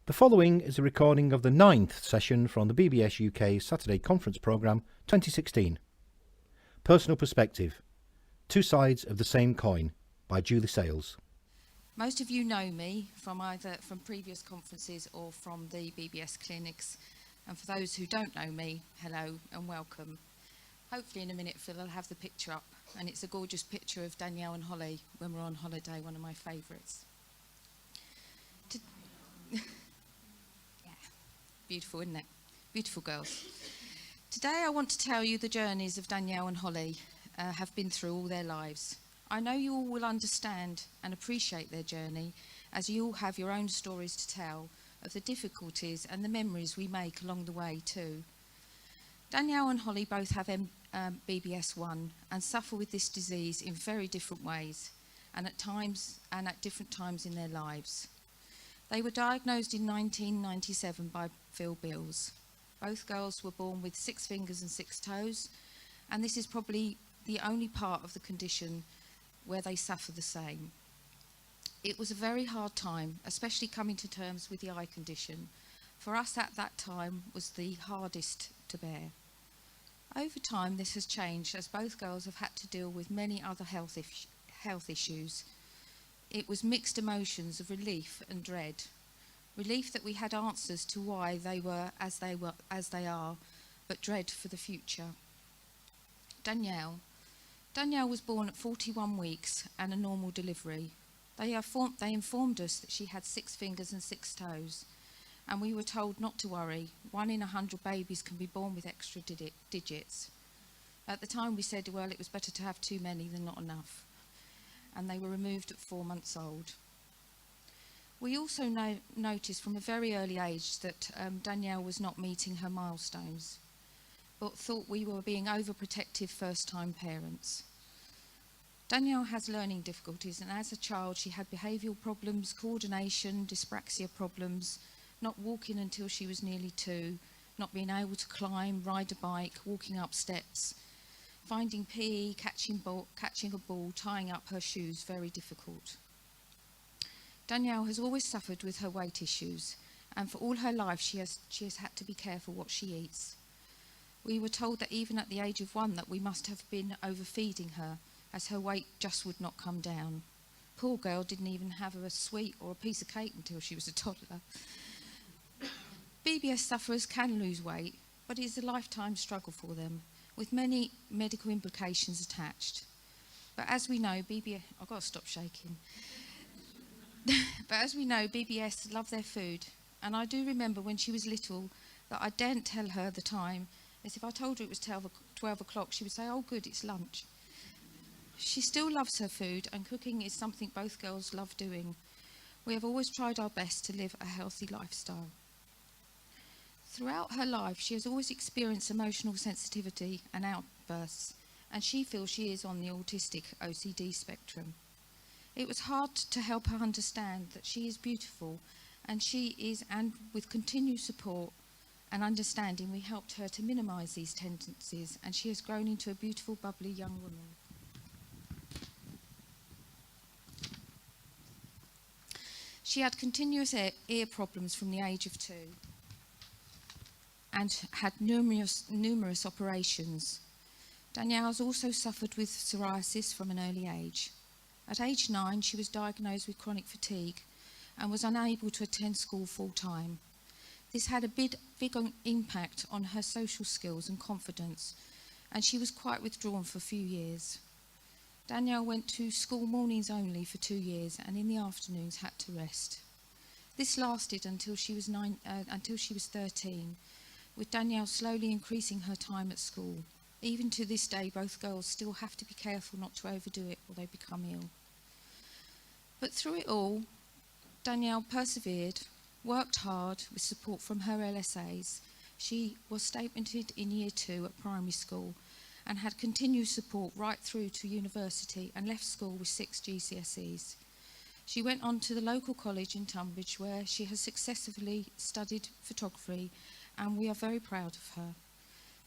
The following is a recording of the 9th session from the BBS UK Saturday Conference Programme 2016. Personal Perspective, Two Sides of the Same Coin by Julie Sales. Most of you know me from either from previous conferences or from the BBS clinics. And for those who don't know me, hello and welcome. Hopefully in a minute Phil will have the picture up, and it's a gorgeous picture of Danielle and Holly when we're on holiday, one of my favourites. Beautiful, isn't it? Beautiful girls. Today I want to tell you the journeys of Danielle and Holly have been through all their lives. I know you all will understand and appreciate their journey, as you all have your own stories to tell of the difficulties and the memories we make along the way too. Danielle and Holly both have BBS 1 and suffer with this disease in very different ways and at different times in their lives. They were diagnosed in 1997 by Bardet-Biedl. Both girls were born with 6 fingers and 6 toes, and this is probably the only part of the condition where they suffer the same. It was a very hard time, especially coming to terms with the eye condition. For us at that time was the hardest to bear. Over time this has changed, as both girls have had to deal with many other health issues. It was mixed emotions of relief and dread. Relief that we had answers to why they were as they are, but dread for the future. Danielle was born at 41 weeks and a normal delivery. They informed us that she had 6 fingers and 6 toes, and we were told not to worry. 1 in 100 babies can be born with extra digits. At the time we said, well, it was better to have too many than not enough, and they were removed at 4 months old. We also noticed from a very early age that Danielle was not meeting her milestones, but thought we were being overprotective first-time parents. Danielle has learning difficulties, and as a child she had behavioural problems, coordination, dyspraxia problems, not walking until she was nearly 2, not being able to climb, ride a bike, walking up steps, finding PE, catching a ball, tying up her shoes, very difficult. Danielle has always suffered with her weight issues, and for all her life she has had to be careful what she eats. We were told that even at the age of 1 that we must have been overfeeding her, as her weight just would not come down. Poor girl didn't even have a sweet or a piece of cake until she was a toddler. BBS sufferers can lose weight, but it is a lifetime struggle for them, with many medical implications attached. But as we know, I've got to stop shaking. But as we know, BBS love their food, and I do remember when she was little that I daren't tell her the time, as if I told her it was 12 o'clock, she would say, oh good, it's lunch. She still loves her food, and cooking is something both girls love doing. We have always tried our best to live a healthy lifestyle. Throughout her life, she has always experienced emotional sensitivity and outbursts, and she feels she is on the autistic OCD spectrum. It was hard to help her understand that she is beautiful, and with continued support and understanding, we helped her to minimise these tendencies, and she has grown into a beautiful, bubbly young woman. She had continuous ear problems from the age of 2 and had numerous operations. Danielle has also suffered with psoriasis from an early age. At age 9, she was diagnosed with chronic fatigue and was unable to attend school full-time. This had a big impact on her social skills and confidence, and she was quite withdrawn for a few years. Danielle went to school mornings only for 2 years, and in the afternoons had to rest. This lasted until she was 13, with Danielle slowly increasing her time at school. Even to this day, both girls still have to be careful not to overdo it or they become ill. But through it all, Danielle persevered, worked hard with support from her LSAs. She was statemented in year 2 at primary school and had continued support right through to university, and left school with 6 GCSEs. She went on to the local college in Tunbridge, where she has successfully studied photography, and we are very proud of her.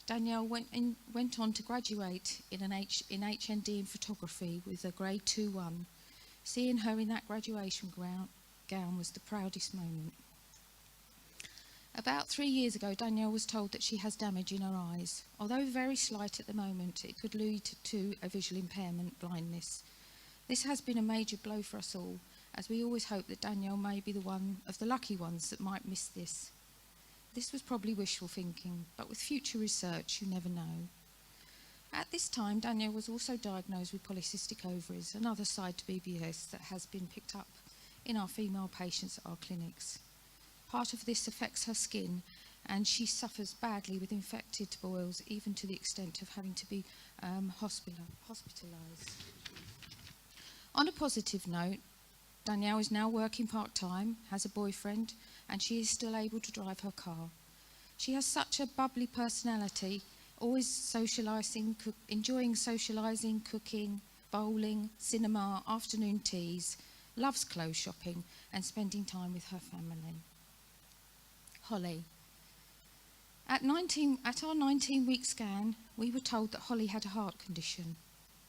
Danielle went on to graduate in HND in photography with a grade 2-1. Seeing her in that graduation gown was the proudest moment. About 3 years ago, Danielle was told that she has damage in her eyes. Although very slight at the moment, it could lead to a visual impairment, blindness. This has been a major blow for us all, as we always hope that Danielle may be the one of the lucky ones that might miss this. This was probably wishful thinking, but with future research, you never know. At this time, Danielle was also diagnosed with polycystic ovaries, another side to BBS that has been picked up in our female patients at our clinics. Part of this affects her skin, and she suffers badly with infected boils, even to the extent of having to be hospitalised. On a positive note, Danielle is now working part-time, has a boyfriend, and she is still able to drive her car. She has such a bubbly personality, always socialising, enjoying socialising, cooking, bowling, cinema, afternoon teas, loves clothes shopping, and spending time with her family. Holly. At our 19-week scan, we were told that Holly had a heart condition,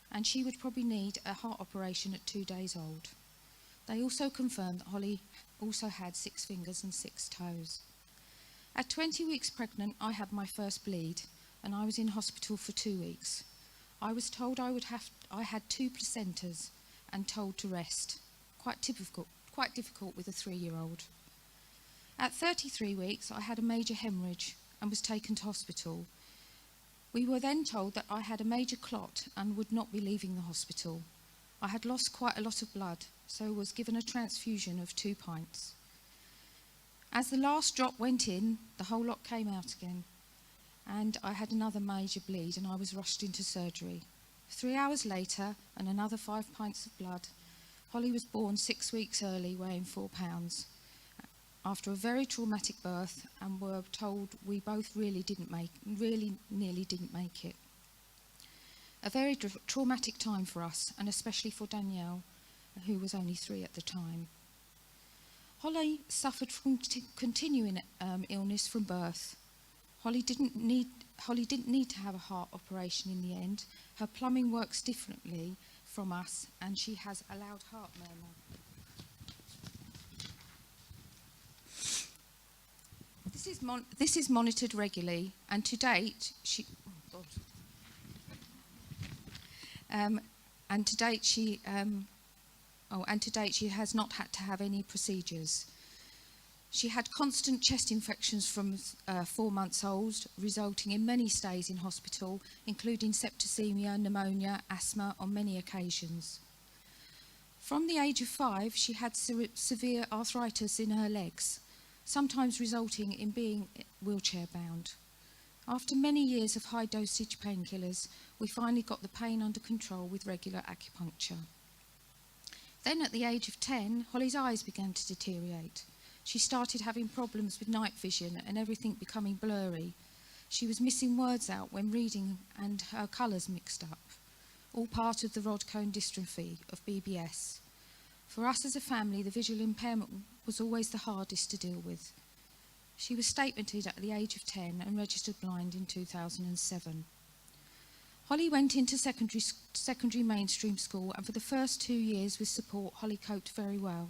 and she would probably need a heart operation at 2 days old. They also confirmed that Holly also had 6 fingers and 6 toes. At 20 weeks pregnant, I had my first bleed, and I was in hospital for 2 weeks. I was told I had 2 placentas and told to rest. Quite difficult with a 3-year-old. At 33 weeks, I had a major hemorrhage and was taken to hospital. We were then told that I had a major clot and would not be leaving the hospital. I had lost quite a lot of blood, so was given a transfusion of 2 pints. As the last drop went in, the whole lot came out again, and I had another major bleed and I was rushed into surgery. 3 hours later, and another 5 pints of blood, Holly was born 6 weeks early, weighing 4 pounds. After a very traumatic birth, and were told we both really nearly didn't make it. A very traumatic time for us, and especially for Danielle, who was only 3 at the time. Holly suffered from continuing illness from birth. Holly didn't need to have a heart operation in the end. Her plumbing works differently from us, and she has a loud heart murmur. This is monitored regularly, and to date she has not had to have any procedures. She had constant chest infections from 4 months old, resulting in many stays in hospital, including septicemia, pneumonia, asthma on many occasions. From the age of 5, she had severe arthritis in her legs, sometimes resulting in being wheelchair-bound. After many years of high-dosage painkillers, we finally got the pain under control with regular acupuncture. Then at the age of 10, Holly's eyes began to deteriorate. She started having problems with night vision and everything becoming blurry. She was missing words out when reading and her colours mixed up, all part of the rod cone dystrophy of BBS. For us as a family, the visual impairment was always the hardest to deal with. She was statemented at the age of 10 and registered blind in 2007. Holly went into secondary mainstream school, and for the first 2 years with support, Holly coped very well.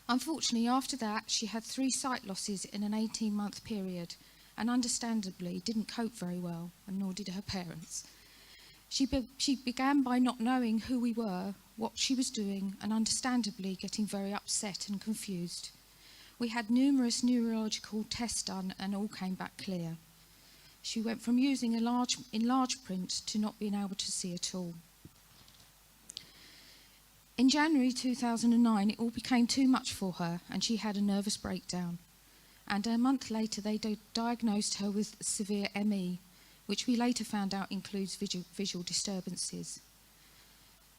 Unfortunately, after that, she had 3 sight losses in an 18-month period, and understandably didn't cope very well, and nor did her parents. She began by not knowing who we were, what she was doing, and understandably getting very upset and confused. We had numerous neurological tests done and all came back clear. She went from using in large print to not being able to see at all. In January 2009, it all became too much for her and she had a nervous breakdown. And a month later, they diagnosed her with severe ME, which we later found out includes visual disturbances.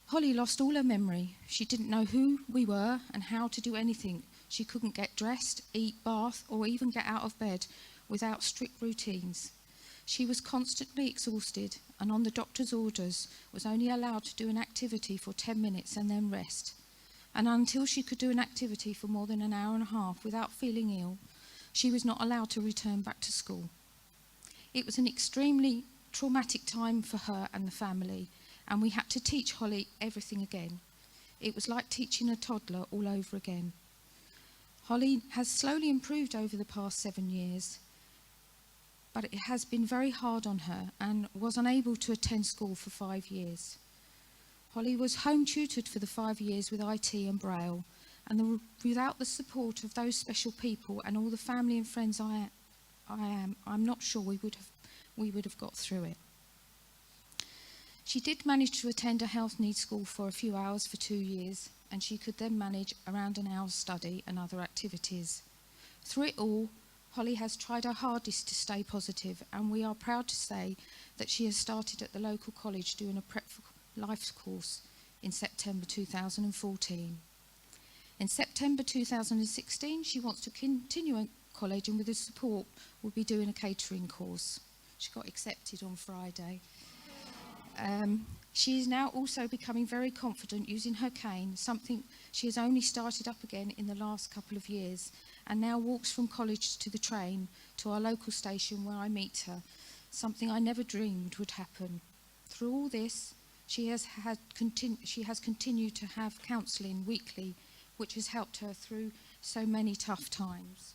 Holly lost all her memory. She didn't know who we were and how to do anything. She couldn't get dressed, eat, bath, or even get out of bed without strict routines. She was constantly exhausted and on the doctor's orders was only allowed to do an activity for 10 minutes and then rest. And until she could do an activity for more than an hour and a half without feeling ill, she was not allowed to return back to school. It was an extremely traumatic time for her and the family, and we had to teach Holly everything again. It was like teaching a toddler all over again. Holly has slowly improved over the past 7 years, but it has been very hard on her and was unable to attend school for 5 years. Holly was home tutored for the 5 years with IT and Braille, and without the support of those special people and all the family and friends I'm not sure we would have got through it. She did manage to attend a health needs school for a few hours for 2 years, and she could then manage around an hour's study and other activities. Through it all, Holly has tried her hardest to stay positive, and we are proud to say that she has started at the local college doing a Prep for Life course in September 2014. In September 2016, she wants to continue at college, and with the support will be doing a catering course. She got accepted on Friday. She is now also becoming very confident using her cane, something she has only started up again in the last couple of years, and now walks from college to the train to our local station where I meet her, something I never dreamed would happen. Through all this, she has continued to have counselling weekly, which has helped her through so many tough times.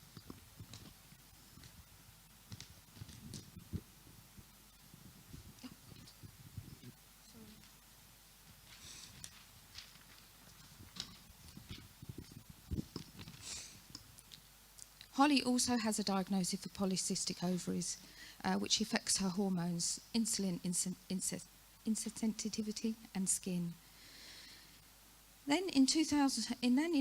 Holly also has a diagnosis of polycystic ovaries, which affects her hormones, insulin insensitivity and skin. Then in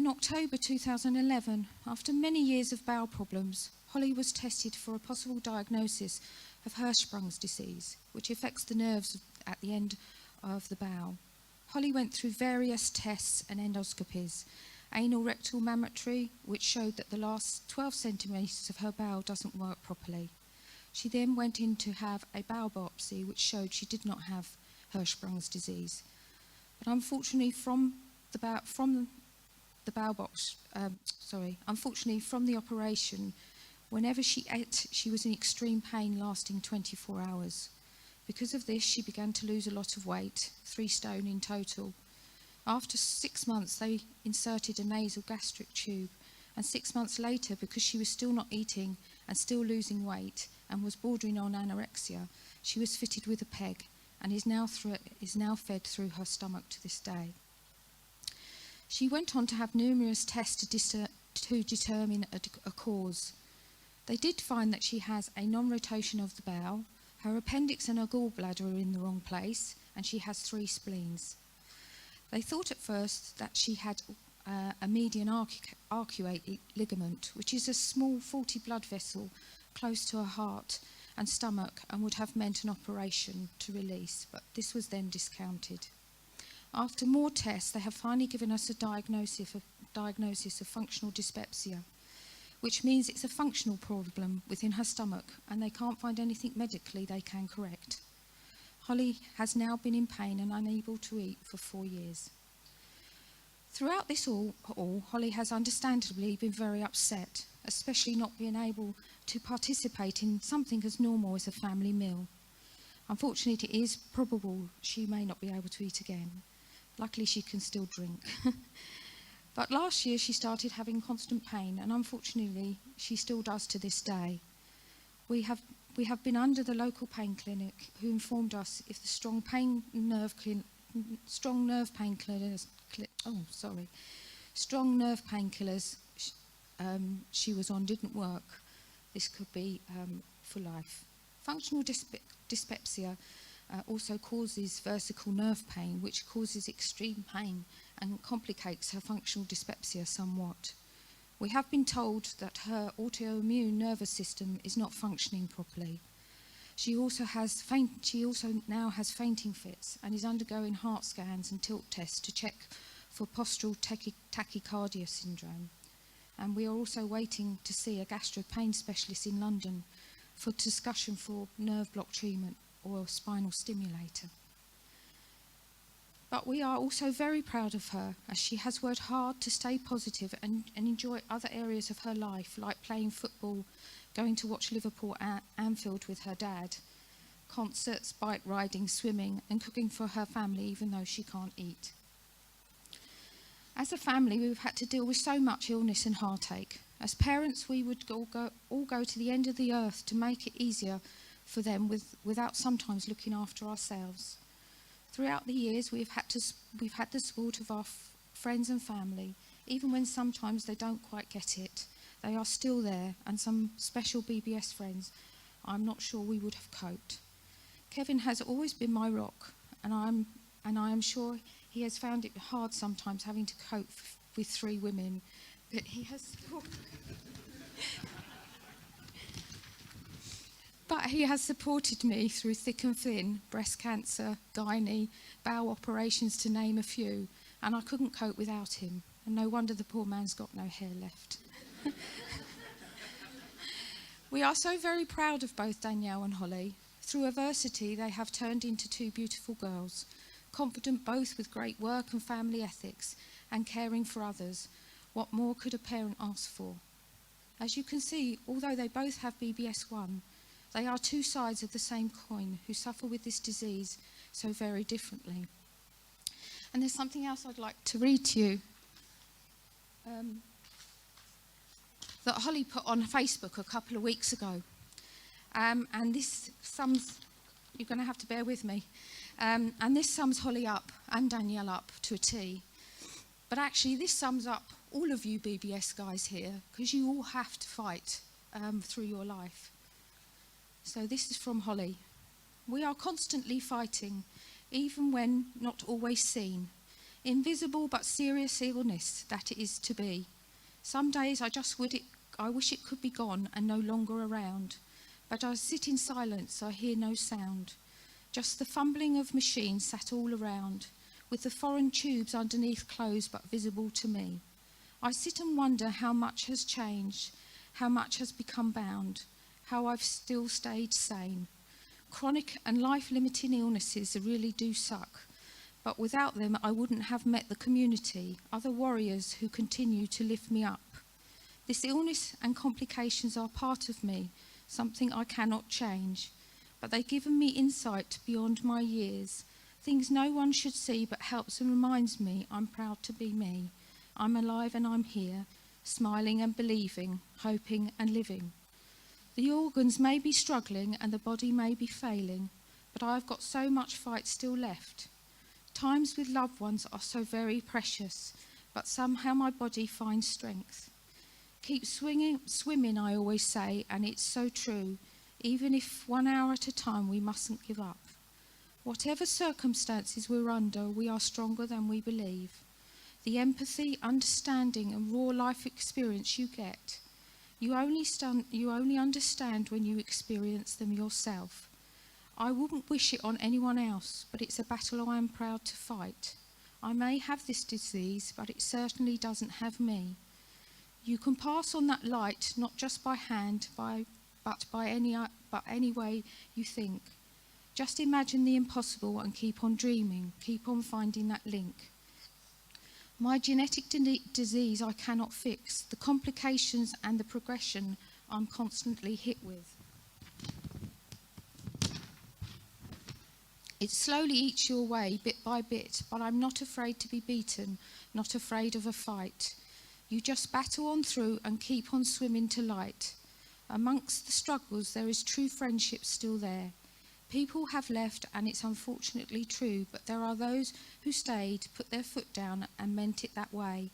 October 2011, after many years of bowel problems, Holly was tested for a possible diagnosis of Hirschsprung's disease, which affects the nerves at the end of the bowel. Holly went through various tests and endoscopies, anal rectal mammography, which showed that the last 12 centimetres of her bowel doesn't work properly. She then went in to have a bowel biopsy, which showed she did not have Hirschsprung's disease. But unfortunately, from the operation, whenever she ate, she was in extreme pain lasting 24 hours. Because of this, she began to lose a lot of weight, 3 stone in total. After 6 months, they inserted a nasal gastric tube, and 6 months later, because she was still not eating and still losing weight and was bordering on anorexia, she was fitted with a peg and is now fed through her stomach to this day. She went on to have numerous tests to determine a cause. They did find that she has a non-rotation of the bowel, her appendix and her gallbladder are in the wrong place, and she has 3 spleens. They thought at first that she had a median arcuate ligament, which is a small faulty blood vessel close to her heart and stomach, and would have meant an operation to release, but this was then discounted. After more tests, they have finally given us a diagnosis of functional dyspepsia, which means it's a functional problem within her stomach, and they can't find anything medically they can correct. Holly has now been in pain and unable to eat for 4 years. Throughout this all, Holly has understandably been very upset, especially not being able to participate in something as normal as a family meal. Unfortunately, it is probable she may not be able to eat again. Luckily, she can still drink. But last year, she started having constant pain, and unfortunately, she still does to this day. We have been under the local pain clinic, who informed us if the strong nerve painkillers she was on didn't work. This could be for life. Functional dyspepsia also causes versical nerve pain, which causes extreme pain and complicates her functional dyspepsia somewhat. We have been told that her autoimmune nervous system is not functioning properly. She also now has fainting fits and is undergoing heart scans and tilt tests to check for postural tachycardia syndrome. And we are also waiting to see a gastro pain specialist in London for discussion for nerve block treatment or a spinal stimulator. But we are also very proud of her, as she has worked hard to stay positive and enjoy other areas of her life, like playing football, going to watch Liverpool at Anfield with her dad, concerts, bike riding, swimming, and cooking for her family, even though she can't eat. As a family, we've had to deal with so much illness and heartache. As parents, we would all go to the end of the earth to make it easier for them without sometimes looking after ourselves. Throughout the years, we've had the support of our friends and family, even when sometimes they don't quite get it. They are still there, and some special BBS friends, I'm not sure we would have coped. Kevin has always been my rock, and I am sure he has found it hard sometimes having to cope with 3 women, but he has supported me through thick and thin, breast cancer, gynae, bowel operations to name a few, and I couldn't cope without him, and no wonder the poor man's got no hair left. We are so very proud of both Danielle and Holly. Through adversity, they have turned into 2 beautiful girls, confident both with great work and family ethics and caring for others. What more could a parent ask for? As you can see, although they both have BBS1, they are 2 sides of the same coin who suffer with this disease so very differently. And there's something else I'd like to read to you that Holly put on Facebook a couple of weeks ago. And this sums, you're going to have to bear with me, and this sums Holly up and Danielle up to a T. But actually this sums up all of you BBS guys here, because you all have to fight through your life. So this is from Holly. We are constantly fighting, even when not always seen. Invisible but serious illness that it is to be. Some days I wish it could be gone and no longer around. But I sit in silence, I hear no sound. Just the fumbling of machines sat all around, with the foreign tubes underneath closed but visible to me. I sit and wonder how much has changed, how much has become bound, how I've still stayed sane. Chronic and life-limiting illnesses really do suck, but without them I wouldn't have met the community, other warriors who continue to lift me up. This illness and complications are part of me, something I cannot change, but they've given me insight beyond my years, things no one should see but helps and reminds me I'm proud to be me. I'm alive and I'm here, smiling and believing, hoping and living. The organs may be struggling and the body may be failing, but I've got so much fight still left. Times with loved ones are so very precious, but somehow my body finds strength. Keep swimming, I always say, and it's so true. Even if 1 hour at a time, we mustn't give up. Whatever circumstances we're under, we are stronger than we believe. The empathy, understanding and raw life experience you get, you only understand when you experience them yourself. I wouldn't wish it on anyone else, but it's a battle I am proud to fight. I may have this disease, but it certainly doesn't have me. You can pass on that light, not just by hand, but any way you think. Just imagine the impossible and keep on dreaming, keep on finding that link. My genetic disease I cannot fix, the complications and the progression I'm constantly hit with. It slowly eats your way, bit by bit, but I'm not afraid to be beaten, not afraid of a fight. You just battle on through and keep on swimming to light. Amongst the struggles, there is true friendship still there. People have left, and it's unfortunately true, but there are those who stayed, put their foot down, and meant it that way.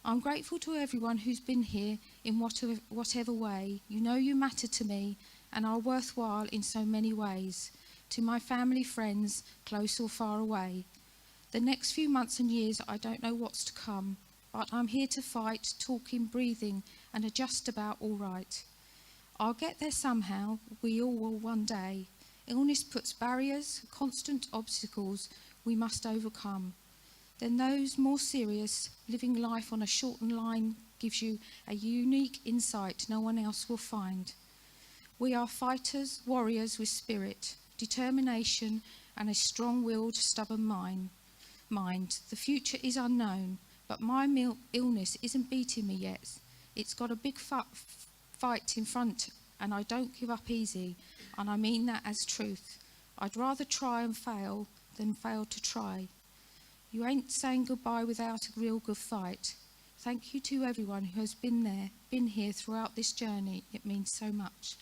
I'm grateful to everyone who's been here in whatever way. You know you matter to me and are worthwhile in so many ways. To my family, friends, close or far away. The next few months and years, I don't know what's to come, but I'm here to fight, talking, breathing, and are just about all right. I'll get there somehow, we all will one day. Illness puts barriers, constant obstacles we must overcome. Then those more serious, living life on a shortened line gives you a unique insight no one else will find. We are fighters, warriors with spirit, determination, and a strong-willed, stubborn mind. The future is unknown, but my illness isn't beating me yet. It's got a big fight in front, and I don't give up easy, and I mean that as truth. I'd rather try and fail than fail to try. You ain't saying goodbye without a real good fight. Thank you to everyone who has been here throughout this journey. It means so much.